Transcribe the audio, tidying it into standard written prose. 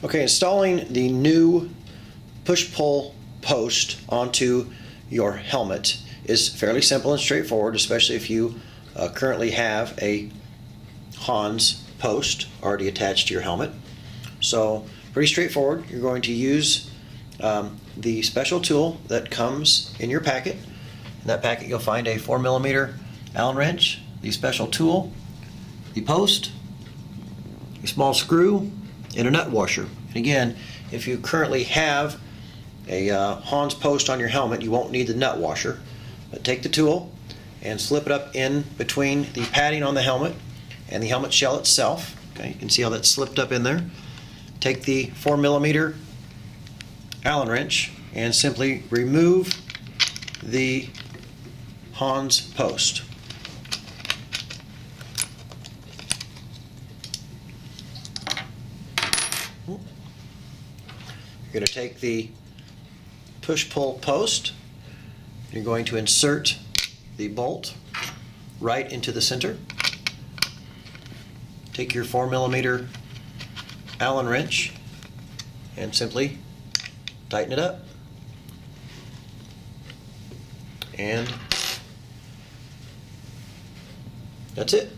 Okay, installing the new push-pull post onto your helmet is fairly simple and straightforward, especially if you currently have a Hans post already attached to your helmet. So pretty straightforward. You're going to use the special tool that comes in your packet. In that packet you'll find a 4mm Allen wrench, the special tool, the post, a small screw, and a nut washer. And again, if you currently have a Hans post on your helmet, you won't need the nut washer. But take the tool and slip it up in between the padding on the helmet and the helmet shell itself. Okay, you can see how that's slipped up in there. Take the 4mm Allen wrench and simply remove the Hans post. You're going to take the push-pull post. You're going to insert the bolt right into the center. Take your 4mm Allen wrench and simply tighten it up. And that's it.